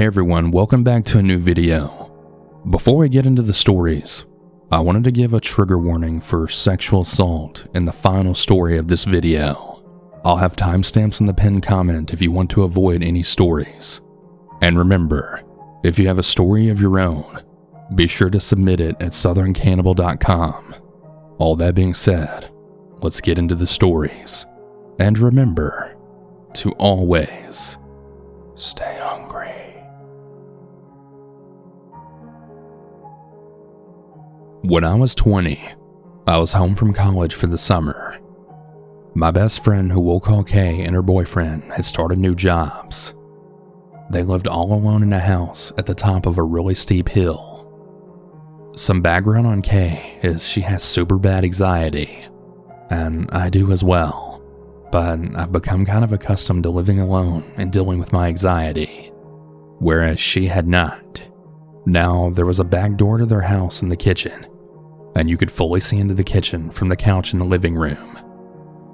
Hey everyone, welcome back to a new video. Before we get into the stories, I wanted to give a trigger warning for sexual assault in the final story of this video. I'll have timestamps in the pinned comment if you want to avoid any stories. And remember, if you have a story of your own, be sure to submit it at southerncannibal.com. All that being said, let's get into the stories. And remember to always stay hungry. When I was 20, I was home from college for the summer. My best friend, who we'll call Kay, and her boyfriend had started new jobs. They lived all alone in a house at the top of a really steep hill. Some background on Kay is she has super bad anxiety, and I do as well, but I've become kind of accustomed to living alone and dealing with my anxiety, whereas she had not. Now, there was a back door to their house in the kitchen, and you could fully see into the kitchen from the couch in the living room.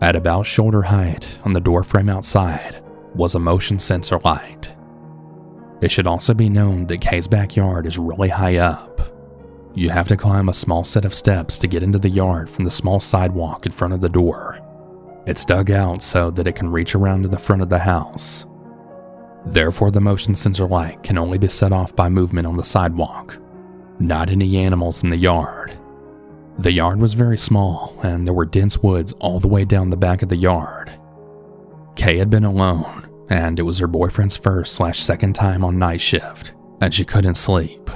At about shoulder height on the door frame outside was a motion sensor light. It should also be known that Kay's backyard is really high up. You have to climb a small set of steps to get into the yard from the small sidewalk in front of the door. It's dug out so that it can reach around to the front of the house. Therefore, the motion sensor light can only be set off by movement on the sidewalk, not any animals in the yard. The yard was very small, and there were dense woods all the way down the back of the yard. Kay had been alone, and it was her boyfriend's first/second time on night shift, and she couldn't sleep.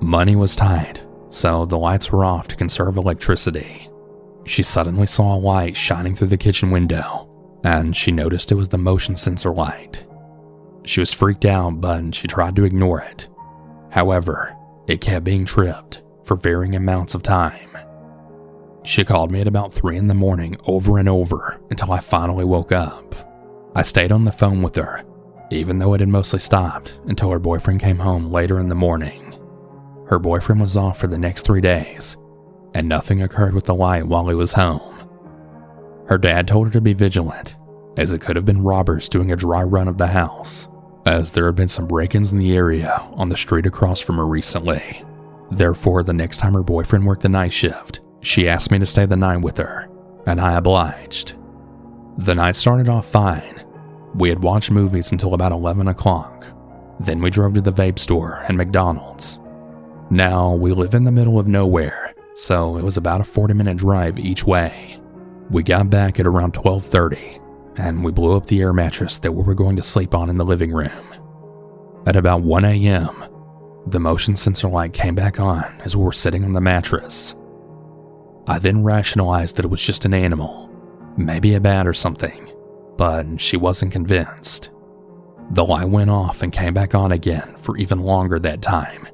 Money was tight, so the lights were off to conserve electricity. She suddenly saw a light shining through the kitchen window, and she noticed it was the motion sensor light. She was freaked out, but she tried to ignore it. However, it kept being tripped for varying amounts of time. She called me at about 3 in the morning over and over until I finally woke up. I stayed on the phone with her, even though it had mostly stopped until her boyfriend came home later in the morning. Her boyfriend was off for the next 3 days, and nothing occurred with the light while he was home. Her dad told her to be vigilant, as it could have been robbers doing a dry run of the house, as there had been some break-ins in the area on the street across from her recently. Therefore, the next time her boyfriend worked the night shift, she asked me to stay the night with her, and I obliged. The night started off fine. We had watched movies until about 11 o'clock. Then we drove to the vape store and McDonald's. Now, we live in the middle of nowhere, so it was about a 40-minute drive each way. We got back at around 12:30, and we blew up the air mattress that we were going to sleep on in the living room. At about 1 a.m., the motion sensor light came back on as we were sitting on the mattress. I then rationalized that it was just an animal, maybe a bat or something, but she wasn't convinced. The light went off and came back on again for even longer that time.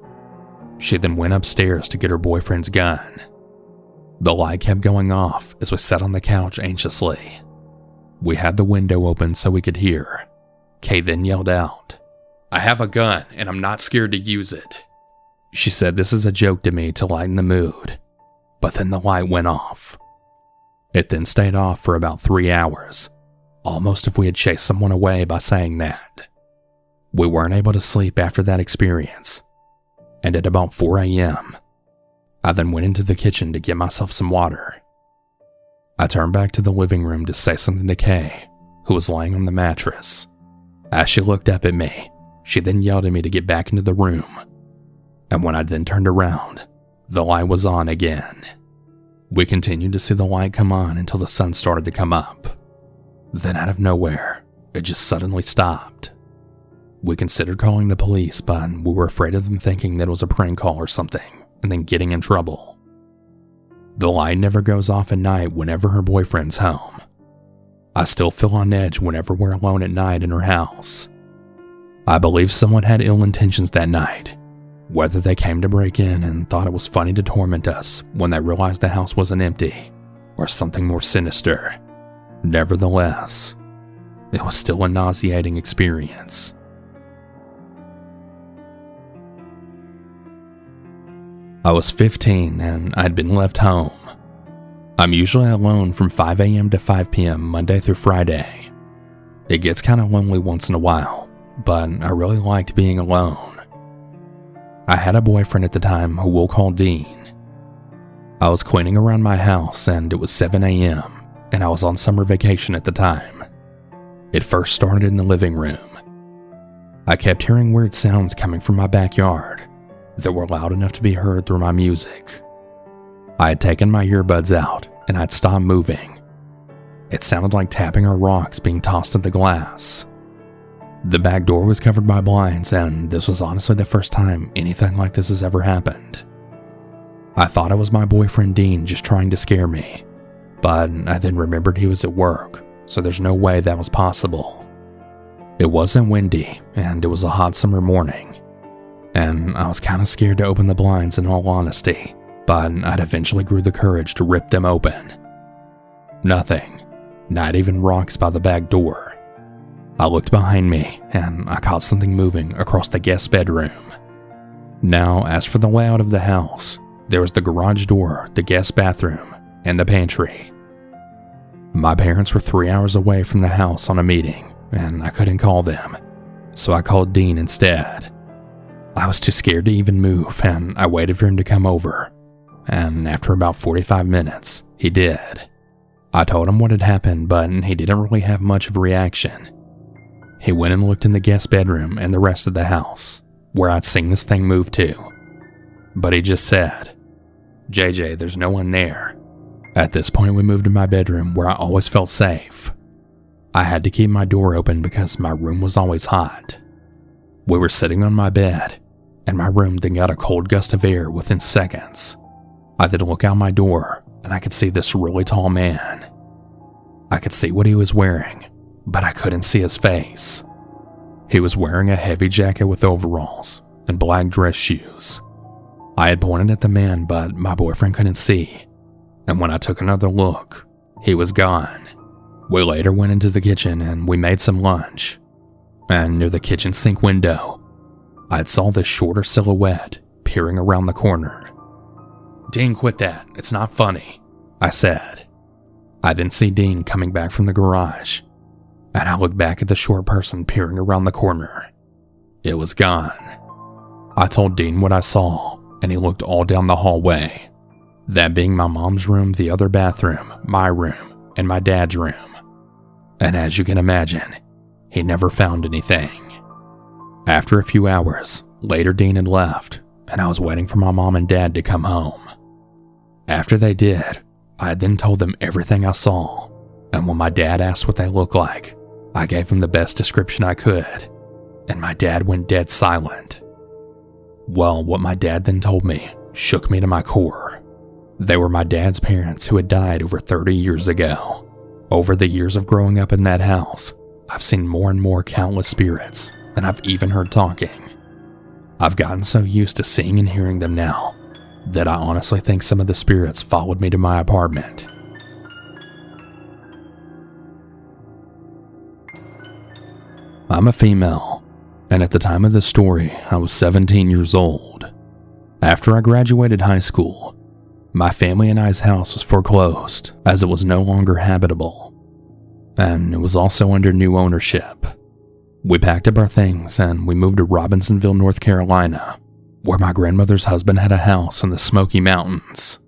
She then went upstairs to get her boyfriend's gun. The light kept going off as we sat on the couch anxiously. We had the window open so we could hear. Kay then yelled out, "I have a gun and I'm not scared to use it." She said this is a joke to me to lighten the mood, but then the light went off. It then stayed off for about 3 hours, almost if we had chased someone away by saying that. We weren't able to sleep after that experience, and at about 4 a.m., I then went into the kitchen to get myself some water. I turned back to the living room to say something to Kay, who was lying on the mattress. As she looked up at me, she then yelled at me to get back into the room, and when I then turned around, the light was on again. We continued to see the light come on until the sun started to come up. Then out of nowhere, it just suddenly stopped. We considered calling the police, but we were afraid of them thinking that it was a prank call or something, and then getting in trouble. The light never goes off at night whenever her boyfriend's home. I still feel on edge whenever we're alone at night in her house. I believe someone had ill intentions that night, whether they came to break in and thought it was funny to torment us when they realized the house wasn't empty, or something more sinister. Nevertheless, it was still a nauseating experience. I was 15 and I'd been left home. I'm usually alone from 5 a.m. to 5 p.m. Monday through Friday. It gets kind of lonely once in a while, but I really liked being alone. I had a boyfriend at the time who we'll call Dean. I was cleaning around my house and it was 7 a.m. and I was on summer vacation at the time. It first started in the living room. I kept hearing weird sounds coming from my backyard that were loud enough to be heard through my music. I had taken my earbuds out and I'd stopped moving. It sounded like tapping or rocks being tossed at the glass. The back door was covered by blinds, and this was honestly the first time anything like this has ever happened. I thought it was my boyfriend Dean just trying to scare me, but I then remembered he was at work, so there's no way that was possible. It wasn't windy, and it was a hot summer morning, and I was kind of scared to open the blinds in all honesty, but I'd eventually grew the courage to rip them open. Nothing, not even rocks by the back door. I looked behind me, and I caught something moving across the guest bedroom. Now, as for the layout of the house, there was the garage door, the guest bathroom, and the pantry. My parents were 3 hours away from the house on a meeting, and I couldn't call them, so I called Dean instead. I was too scared to even move, and I waited for him to come over, and after about 45 minutes, he did. I told him what had happened, but he didn't really have much of a reaction. He went and looked in the guest bedroom and the rest of the house, where I'd seen this thing move to. But he just said, "JJ, there's no one there." At this point, we moved to my bedroom where I always felt safe. I had to keep my door open because my room was always hot. We were sitting on my bed, and my room then got a cold gust of air within seconds. I then looked out my door, and I could see this really tall man. I could see what he was wearing, but I couldn't see his face. He was wearing a heavy jacket with overalls and black dress shoes. I had pointed at the man, but my boyfriend couldn't see, and when I took another look, he was gone. We later went into the kitchen and we made some lunch, and near the kitchen sink window, I saw this shorter silhouette peering around the corner. "Dean, quit that, it's not funny," I said. I then see Dean coming back from the garage, and I looked back at the short person peering around the corner. It was gone. I told Dean what I saw, and he looked all down the hallway, that being my mom's room, the other bathroom, my room, and my dad's room. And as you can imagine, he never found anything. After a few hours, later Dean had left, and I was waiting for my mom and dad to come home. After they did, I had then told them everything I saw, and when my dad asked what they looked like, I gave him the best description I could, and my dad went dead silent. Well, what my dad then told me shook me to my core. They were my dad's parents who had died over 30 years ago. Over the years of growing up in that house, I've seen more and more countless spirits, and I've even heard talking. I've gotten so used to seeing and hearing them now that I honestly think some of the spirits followed me to my apartment. I'm a female, and at the time of this story, I was 17 years old. After I graduated high school, my family and I's house was foreclosed as it was no longer habitable, and it was also under new ownership. We packed up our things and we moved to Robinsonville, North Carolina, where my grandmother's husband had a house in the Smoky Mountains.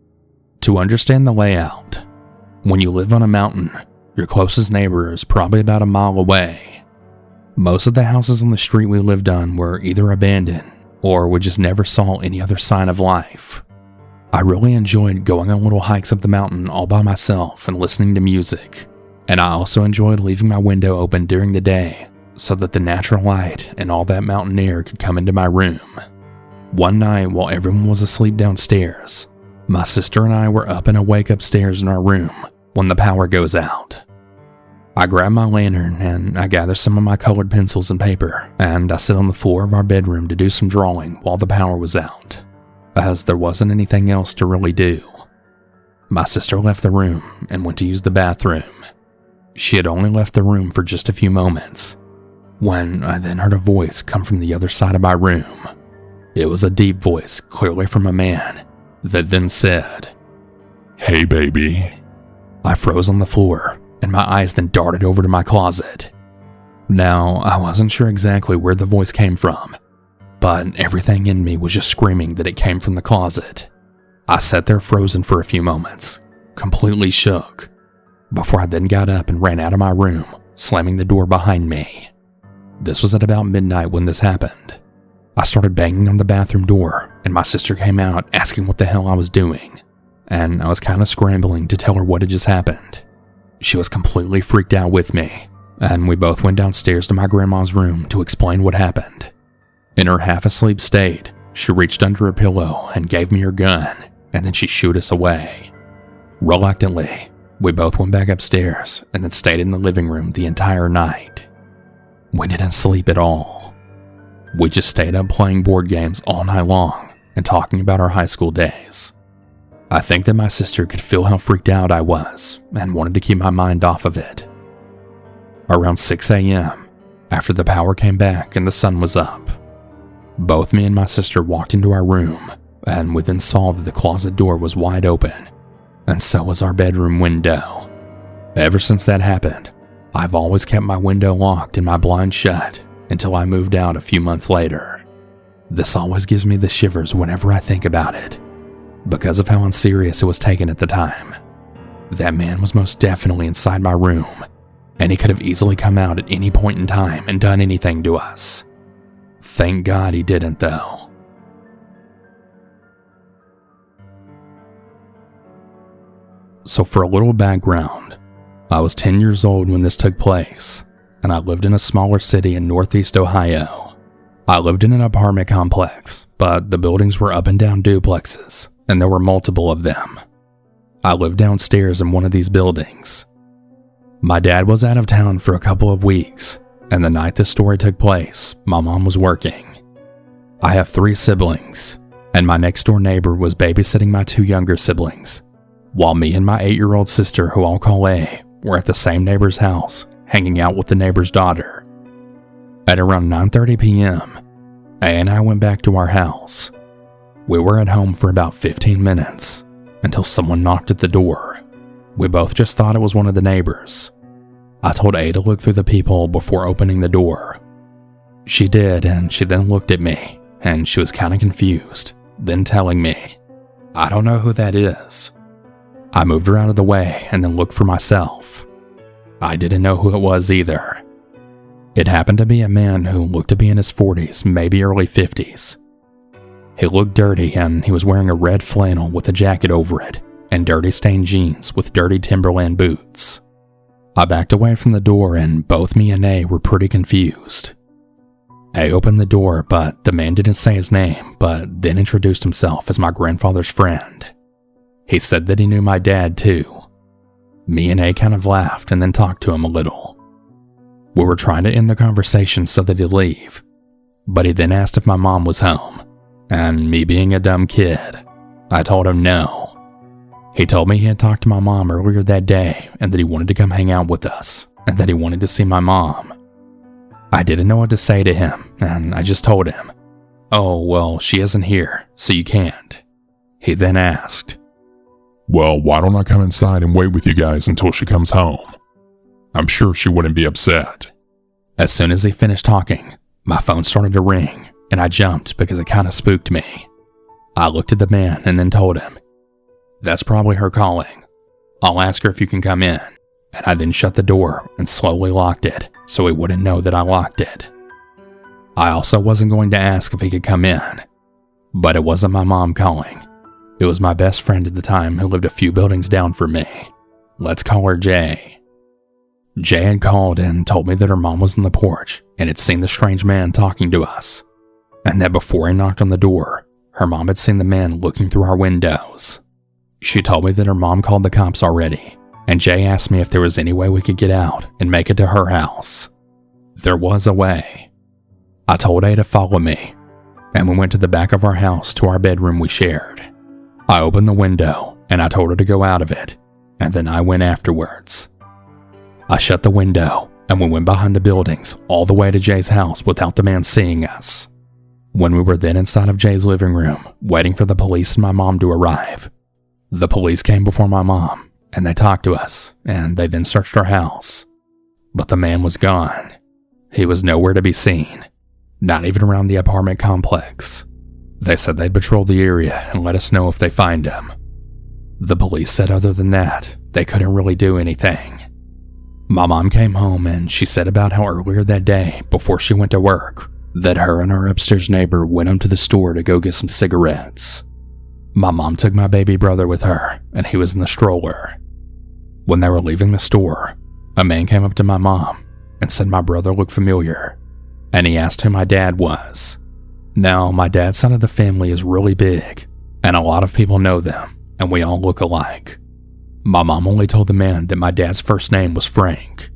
To understand the layout, when you live on a mountain, your closest neighbor is probably about a mile away. Most of the houses on the street we lived on were either abandoned or we just never saw any other sign of life. I really enjoyed going on little hikes up the mountain all by myself and listening to music, and I also enjoyed leaving my window open during the day so that the natural light and all that mountain air could come into my room. One night while everyone was asleep downstairs, my sister and I were up and awake upstairs in our room when the power goes out. I grab my lantern and I gather some of my colored pencils and paper, and I sit on the floor of our bedroom to do some drawing while the power was out, as there wasn't anything else to really do. My sister left the room and went to use the bathroom. She had only left the room for just a few moments, when I then heard a voice come from the other side of my room. It was a deep voice, clearly from a man, that then said, "Hey baby." I froze on the floor, and my eyes then darted over to my closet. Now, I wasn't sure exactly where the voice came from, but everything in me was just screaming that it came from the closet. I sat there frozen for a few moments, completely shook, before I then got up and ran out of my room, slamming the door behind me. This was at about midnight when this happened. I started banging on the bathroom door, and my sister came out asking what the hell I was doing, and I was kind of scrambling to tell her what had just happened. She was completely freaked out with me, and we both went downstairs to my grandma's room to explain what happened. In her half-asleep state, she reached under her pillow and gave me her gun, and then she shooed us away. Reluctantly, we both went back upstairs and then stayed in the living room the entire night. We didn't sleep at all. We just stayed up playing board games all night long and talking about our high school days. I think that my sister could feel how freaked out I was and wanted to keep my mind off of it. Around 6 a.m., after the power came back and the sun was up, both me and my sister walked into our room, and we then saw that the closet door was wide open, and so was our bedroom window. Ever since that happened, I've always kept my window locked and my blinds shut until I moved out a few months later. This always gives me the shivers whenever I think about it, because of how unserious it was taken at the time. That man was most definitely inside my room, and he could have easily come out at any point in time and done anything to us. Thank God he didn't, though. So for a little background, I was 10 years old when this took place, and I lived in a smaller city in Northeast Ohio. I lived in an apartment complex, but the buildings were up and down duplexes, and there were multiple of them. I lived downstairs in one of these buildings. My dad was out of town for a couple of weeks, and the night this story took place, my mom was working. I have 3 siblings, and my next door neighbor was babysitting my 2 younger siblings, while me and my 8-year-old sister, who I'll call A, were at the same neighbor's house, hanging out with the neighbor's daughter. At around 9:30 p.m., A and I went back to our house. We were at home for about 15 minutes, until someone knocked at the door. We both just thought it was one of the neighbors. I told A to look through the people before opening the door. She did, and she then looked at me, and she was kind of confused, then telling me, "I don't know who that is." I moved her out of the way and then looked for myself. I didn't know who it was either. It happened to be a man who looked to be in his 40s, maybe early 50s. He looked dirty, and he was wearing a red flannel with a jacket over it, and dirty stained jeans with dirty Timberland boots. I backed away from the door, and both me and A were pretty confused. A opened the door, but the man didn't say his name, but then introduced himself as my grandfather's friend. He said that he knew my dad too. Me and A kind of laughed and then talked to him a little. We were trying to end the conversation so that he'd leave, but he then asked if my mom was home, and me being a dumb kid, I told him no. He told me he had talked to my mom earlier that day and that he wanted to come hang out with us and that he wanted to see my mom. I didn't know what to say to him, and I just told him, "Oh, well, she isn't here, so you can't." He then asked, "Well, why don't I come inside and wait with you guys until she comes home? I'm sure she wouldn't be upset." As soon as he finished talking, my phone started to ring, and I jumped because it kind of spooked me. I looked at the man and then told him, "That's probably her calling. I'll ask her if you can come in." And I then shut the door and slowly locked it so he wouldn't know that I locked it. I also wasn't going to ask if he could come in, but it wasn't my mom calling. It was my best friend at the time who lived a few buildings down from me. Let's call her Jay. Jay had called and told me that her mom was on the porch and had seen the strange man talking to us, and that before he knocked on the door, her mom had seen the man looking through our windows. She told me that her mom called the cops already, and Jay asked me if there was any way we could get out and make it to her house. There was a way. I told A to follow me, and we went to the back of our house to our bedroom we shared. I opened the window, and I told her to go out of it, and then I went afterwards. I shut the window, and we went behind the buildings all the way to Jay's house without the man seeing us. When we were then inside of Jay's living room, waiting for the police and my mom to arrive, the police came before my mom, and they talked to us, and they then searched our house. But the man was gone. He was nowhere to be seen, not even around the apartment complex. They said they'd patrol the area and let us know if they find him. The police said other than that, they couldn't really do anything. My mom came home and she said about how earlier that day, before she went to work, that her and our upstairs neighbor went up to the store to go get some cigarettes. My mom took my baby brother with her, and he was in the stroller. When they were leaving the store, a man came up to my mom and said my brother looked familiar, and he asked who my dad was. Now, my dad's side of the family is really big, and a lot of people know them, and we all look alike. My mom only told the man that my dad's first name was Frank.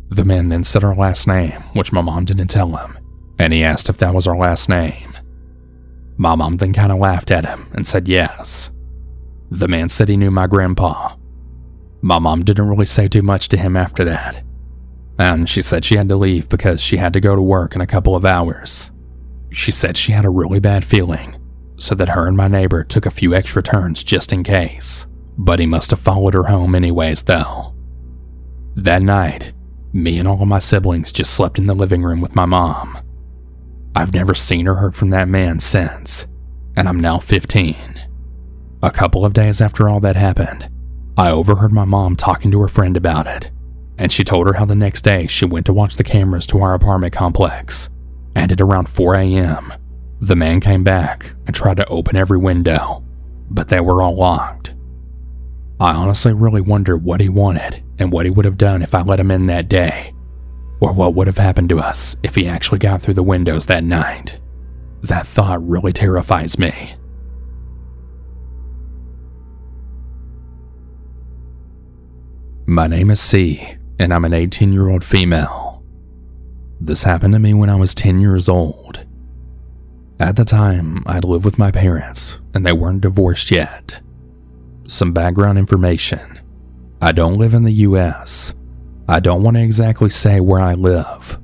The man then said our last name, which my mom didn't tell him, and he asked if that was our last name. My mom then kind of laughed at him and said yes. The man said he knew my grandpa. My mom didn't really say too much to him after that, and she said she had to leave because she had to go to work in a couple of hours. She said she had a really bad feeling, so that her and my neighbor took a few extra turns just in case, but he must have followed her home anyways though. That night, me and all of my siblings just slept in the living room with my mom. I've never seen or heard from that man since, and I'm now 15. A couple of days after all that happened, I overheard my mom talking to her friend about it, and she told her how the next day she went to watch the cameras to our apartment complex, and at around 4 a.m., the man came back and tried to open every window, but they were all locked. I honestly really wonder what he wanted and what he would have done if I let him in that day, or what would have happened to us if he actually got through the windows that night. That thought really terrifies me. My name is C, and I'm an 18-year-old female. This happened to me when I was 10 years old. At the time, I'd lived with my parents, and they weren't divorced yet. Some background information. I don't live in the US. I don't want to exactly say where I live,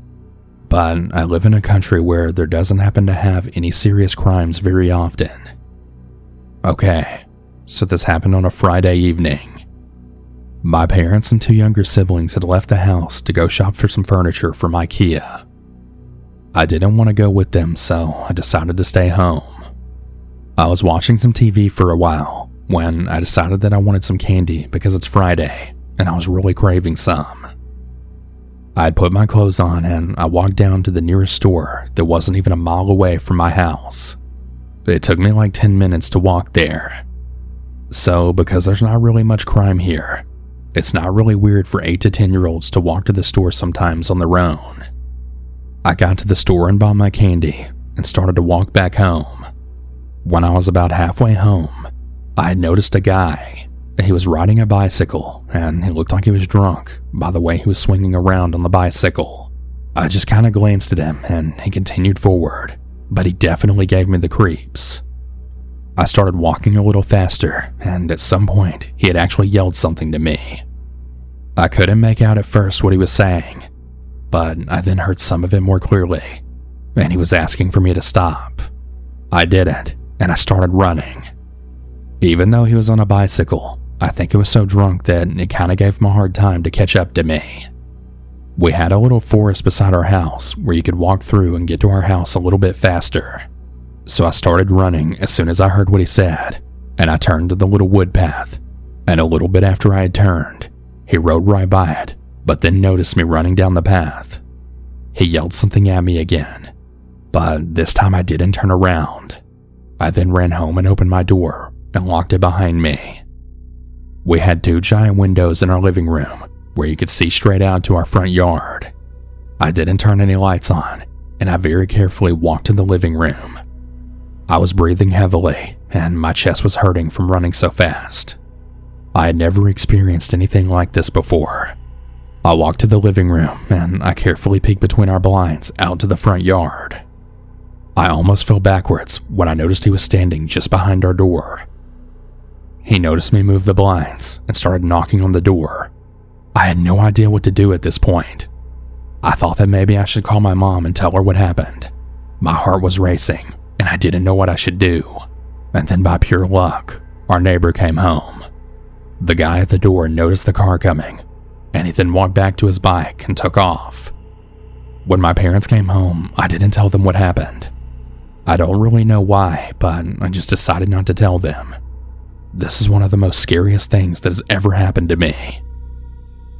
but I live in a country where there doesn't happen to have any serious crimes very often. Okay, so this happened on a Friday evening. My parents and two younger siblings had left the house to go shop for some furniture from IKEA. I didn't want to go with them, so I decided to stay home. I was watching some TV for a while when I decided that I wanted some candy because it's Friday and I was really craving some. I'd put my clothes on and I walked down to the nearest store that wasn't even a mile away from my house. It took me like 10 minutes to walk there. So, because there's not really much crime here, it's not really weird for 8 to 10-year-olds to walk to the store sometimes on their own. I got to the store and bought my candy and started to walk back home. When I was about halfway home, I had noticed a guy. He was riding a bicycle and he looked like he was drunk by the way he was swinging around on the bicycle. I just kind of glanced at him and he continued forward, but he definitely gave me the creeps. I started walking a little faster, and at some point, he had actually yelled something to me. I couldn't make out at first what he was saying, but I then heard some of it more clearly, and he was asking for me to stop. I didn't, and I started running. Even though he was on a bicycle, I think he was so drunk that it kind of gave him a hard time to catch up to me. We had a little forest beside our house where you could walk through and get to our house a little bit faster. So I started running as soon as I heard what he said, and I turned to the little wood path, and a little bit after I had turned, he rode right by it, but then noticed me running down the path. He yelled something at me again, but this time I didn't turn around. I then ran home and opened my door and locked it behind me. We had 2 giant windows in our living room where you could see straight out to our front yard. I didn't turn any lights on, and I very carefully walked to the living room. I was breathing heavily, and my chest was hurting from running so fast. I had never experienced anything like this before. I walked to the living room, and I carefully peeked between our blinds out to the front yard. I almost fell backwards when I noticed he was standing just behind our door. He noticed me move the blinds and started knocking on the door. I had no idea what to do at this point. I thought that maybe I should call my mom and tell her what happened. My heart was racing, and I didn't know what I should do. And then by pure luck, our neighbor came home. The guy at the door noticed the car coming, and he then walked back to his bike and took off. When my parents came home, I didn't tell them what happened. I don't really know why, but I just decided not to tell them. This is one of the most scariest things that has ever happened to me.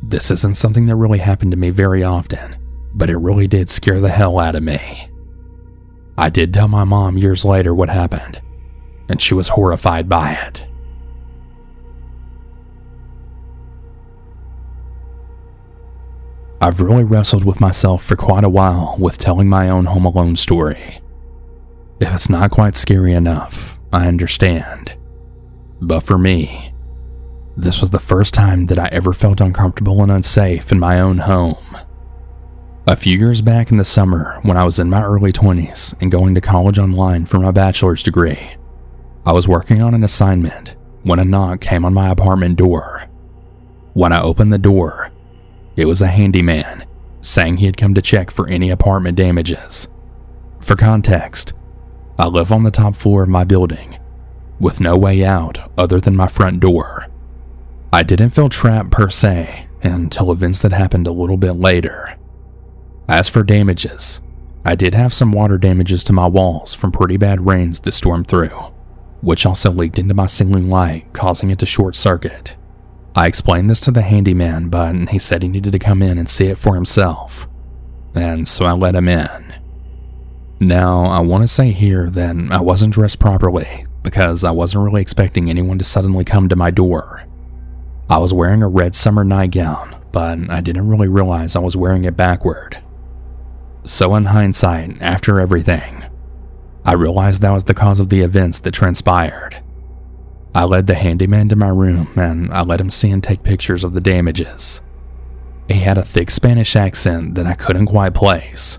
This isn't something that really happened to me very often, but it really did scare the hell out of me. I did tell my mom years later what happened, and she was horrified by it. I've really wrestled with myself for quite a while with telling my own Home Alone story. If it's not quite scary enough, I understand. But for me, this was the first time that I ever felt uncomfortable and unsafe in my own home. A few years back in the summer, when I was in my early 20s and going to college online for my bachelor's degree, I was working on an assignment when a knock came on my apartment door. When I opened the door, it was a handyman saying he had come to check for any apartment damages. For context, I live on the top floor of my building, with no way out other than my front door. I didn't feel trapped per se until events that happened a little bit later. As for damages, I did have some water damages to my walls from pretty bad rains that stormed through, which also leaked into my ceiling light, causing it to short circuit. I explained this to the handyman, but he said he needed to come in and see it for himself, and so I let him in. Now, I want to say here that I wasn't dressed properly because I wasn't really expecting anyone to suddenly come to my door. I was wearing a red summer nightgown, but I didn't really realize I was wearing it backward. So in hindsight, after everything, I realized that was the cause of the events that transpired. I led the handyman to my room and I let him see and take pictures of the damages. He had a thick Spanish accent that I couldn't quite place,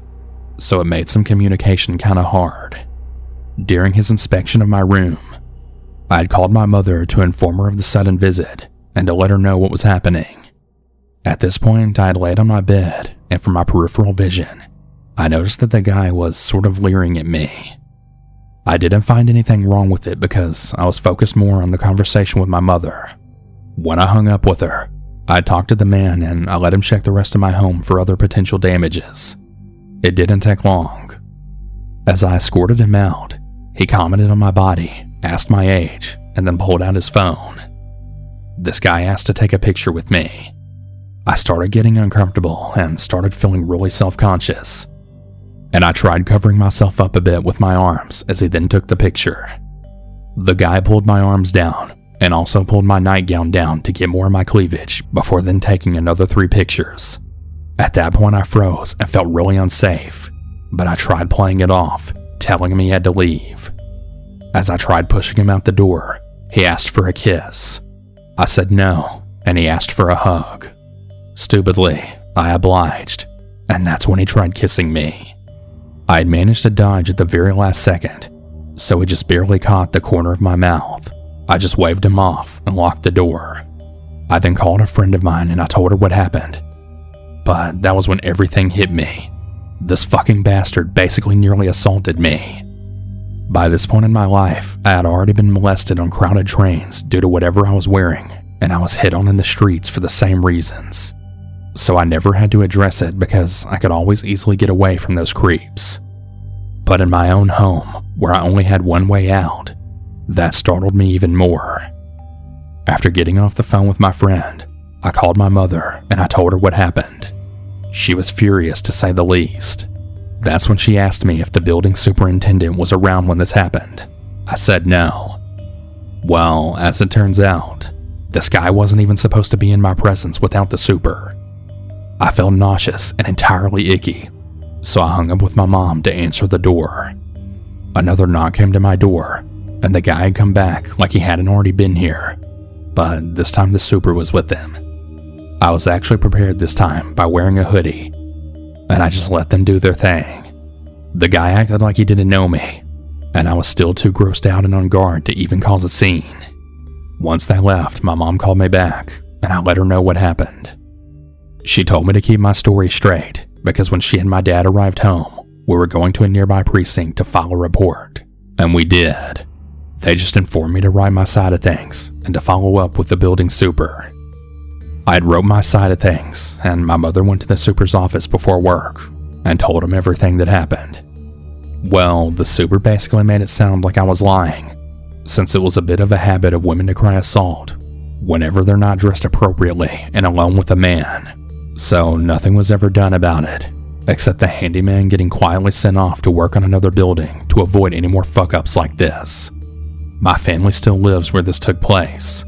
so it made some communication kinda hard. During his inspection of my room, I had called my mother to inform her of the sudden visit and to let her know what was happening. At this point, I had laid on my bed, and from my peripheral vision, I noticed that the guy was sort of leering at me. I didn't find anything wrong with it because I was focused more on the conversation with my mother. When I hung up with her, I talked to the man and I let him check the rest of my home for other potential damages. It didn't take long. As I escorted him out, he commented on my body, asked my age, and then pulled out his phone. This guy asked to take a picture with me. I started getting uncomfortable and started feeling really self-conscious, and I tried covering myself up a bit with my arms as he then took the picture. The guy pulled my arms down and also pulled my nightgown down to get more of my cleavage before then taking another 3 pictures. At that point I froze and felt really unsafe, but I tried playing it off, telling him he had to leave. As I tried pushing him out the door, he asked for a kiss. I said no, and he asked for a hug. Stupidly, I obliged, and that's when he tried kissing me. I had managed to dodge at the very last second, so he just barely caught the corner of my mouth. I just waved him off and locked the door. I then called a friend of mine and I told her what happened. But that was when everything hit me. This fucking bastard basically nearly assaulted me. By this point in my life, I had already been molested on crowded trains due to whatever I was wearing, and I was hit on in the streets for the same reasons. So I never had to address it because I could always easily get away from those creeps. But in my own home, where I only had one way out, that startled me even more. After getting off the phone with my friend, I called my mother and I told her what happened. She was furious to say the least. That's when she asked me if the building superintendent was around when this happened. I said no. Well, as it turns out, this guy wasn't even supposed to be in my presence without the super. I felt nauseous and entirely icky, so I hung up with my mom to answer the door. Another knock came to my door, and the guy had come back like he hadn't already been here, but this time the super was with him. I was actually prepared this time by wearing a hoodie, and I just let them do their thing. The guy acted like he didn't know me, and I was still too grossed out and on guard to even cause a scene. Once they left, my mom called me back, and I let her know what happened. She told me to keep my story straight, because when she and my dad arrived home, we were going to a nearby precinct to file a report, and we did. They just informed me to write my side of things, and to follow up with the building super. I had wrote my side of things, and my mother went to the super's office before work, and told him everything that happened. Well, the super basically made it sound like I was lying, since it was a bit of a habit of women to cry assault whenever they're not dressed appropriately and alone with a man. So nothing was ever done about it, except the handyman getting quietly sent off to work on another building to avoid any more fuck-ups like this. My family still lives where this took place.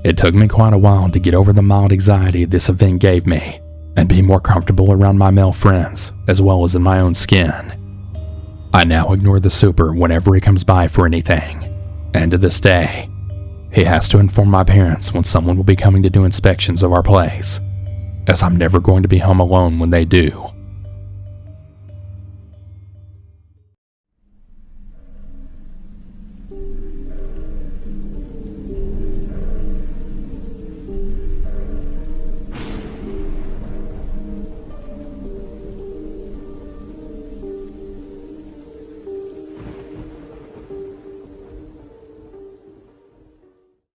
It took me quite a while to get over the mild anxiety this event gave me and be more comfortable around my male friends as well as in my own skin. I now ignore the super whenever he comes by for anything, and to this day, he has to inform my parents when someone will be coming to do inspections of our place, as I'm never going to be home alone when they do.